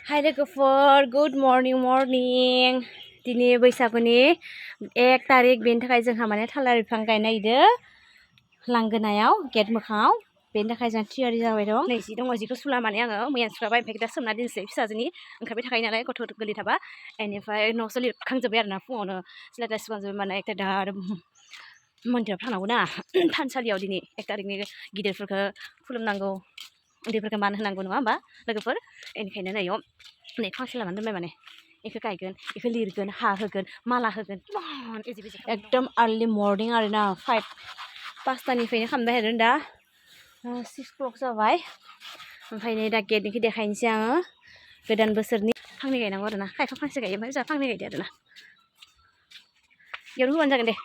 Hai लोगोफोर good morning morning दिनै बैसागुनि 1 तारिख बेनि थाखाय जोंहा माने थालिर बिफां गायनो नागिरदों लांगोनायाव गेट मोखाङाव बेनि थाखाय जों थियारि जाबाय दं नै जि दङ जिखौ सुला माने आङो मैया सुखाबाय ओमफ्राय दा सोमना दोनसै फिसाजोनि ओंखारबाय थाखायो नालाय गथ' गोरलै थाबा बेनिफ्राय न'सो लिरखांजोब्बाय आरोना फुङावनो सिलायथा सुखांजोब्बाय माने एकथा दा आरो मन्दिराव थांनांगौ ना थानसालियाव दिनै 1 तारिखनि गिदिरफोरखौ खुलुमनांगौ उन्दैफोरखौ मान होनांगौ नङा होमबा लोगोफोर बेनिखायनो नै फांसे लानानै दोनबाय माने बेखौ गायगोन बेखौ लिरगोन हा होगोन माला होगोन एकदम आर्लि मर्निं आरोना 5टानिफ्रायनो खालामबाय आरो दा 6 o'clock जाबाय ओमफ्राय नै दा गेटनिखौ देखायनोसै आङो गोदान बोसोरनि फांनै गायनांगौ आरोना खायफा फांसे गायो ओमफ्राय जोंहा फांनै गायदो आरोना बेयावनो होबानो जागोन दे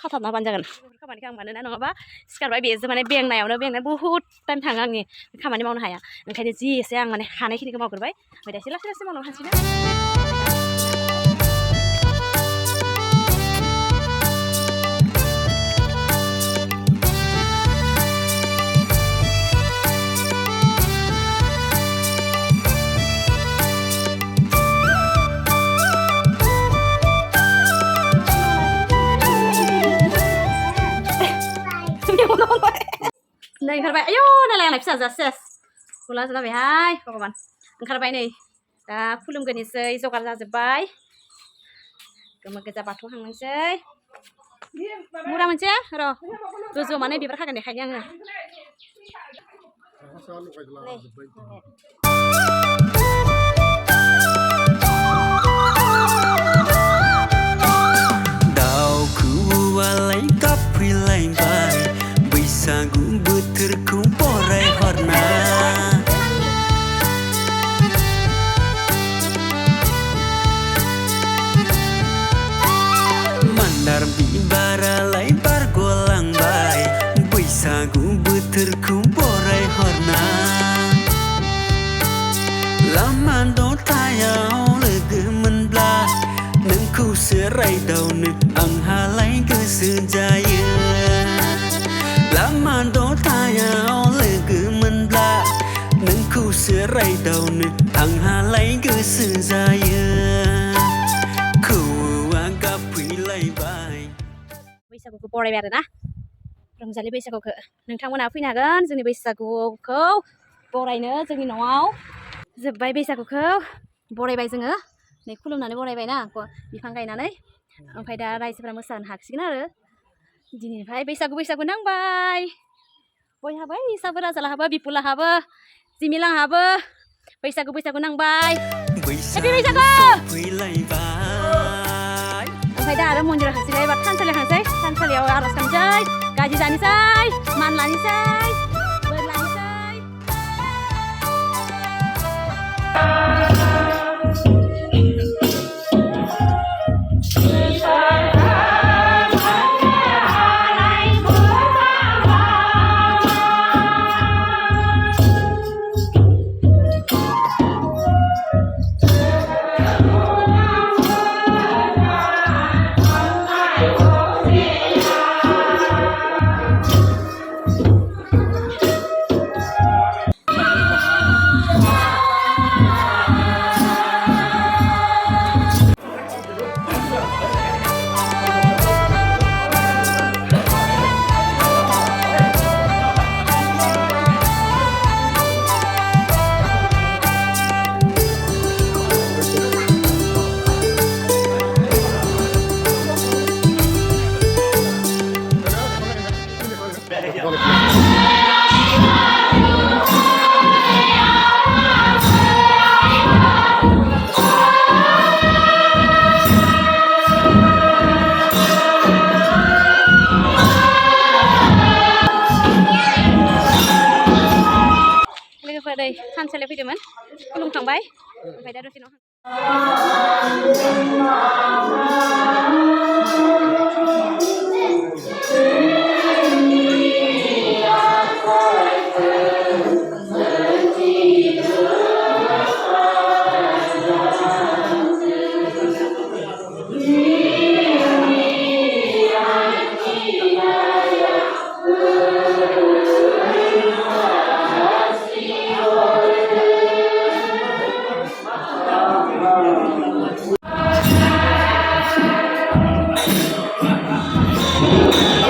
खाथाबना होबानो जागोन खामानिखौ आं मानोना नङाबा सिखारबाय बेजों माने बेंनाय बुहुत टाइम थाङो आंनि खामानि मावनो हाया ओंखायनो जि एसे आं माने हानायखिनिखौ मावग्रोबाय ओमफ्य दा एसे लासै लासै मावलांनो हासिगोन नै ओंखारबाय आयौ नालाय आंना फिसा सेस गला जाबायहाय भगबान ओंखारबाय नै दा खुलुमगोननोसै जगार जाजोब्बाय गोमो गोजा बाथौ थांनोसै मुरा मोनसे र' गोजौआव माने बिबार खागोन देखायनो आङो दाउखौआलाय गाबफैलायबाय बैसागु बोथोरखौ बरायहरना मान्दार बिबारालाय बारग'लांबाय बैसागु बोथोरखौ बरायहरना लामा दथायाव लोगो मोनब्ला नोंखौसो रायदावनो आंहालाय गोसो जायो लामा दथायाव लोगो मोनब्ला नोंखौसो रायदावनो आंहालाय गोसो जायो खौआ गाबफैलायबाय बैसागुखौ बरायबाय आरोना रंजालि बैसागुखौ नोंथांमोना फैनो हागोन जोंनि बैसागुखौ बरायनो जोंनि न'आव जोब्बाय बैसागुखौ बरायबाय जोङो नै खुलुमनानै बरायबाय ना बिफां गायनानै ओमफ्राय दा रायजोफोरा मोसानो हासिगोन आरो दिनैनिफ्राय बैसागु नांबाय बयहाबो हिसाब राजालाहाबो बिपुलाहाबो जिमिलाहाबो बैसागु नांबाय हेपि बैसागु ओमफ्राय दा आरो मन्दिराव थांसैलाय एबार थानसालियाव थांसै थानसालियाव आर'ज खालामसै गाजि जानोसै मान लानोसै बोर लानोसै लोगोफोर दै थानसालियाव फैदोंमोन खुलुमखांबाय ओमफ्राय दा दसे उनाव नो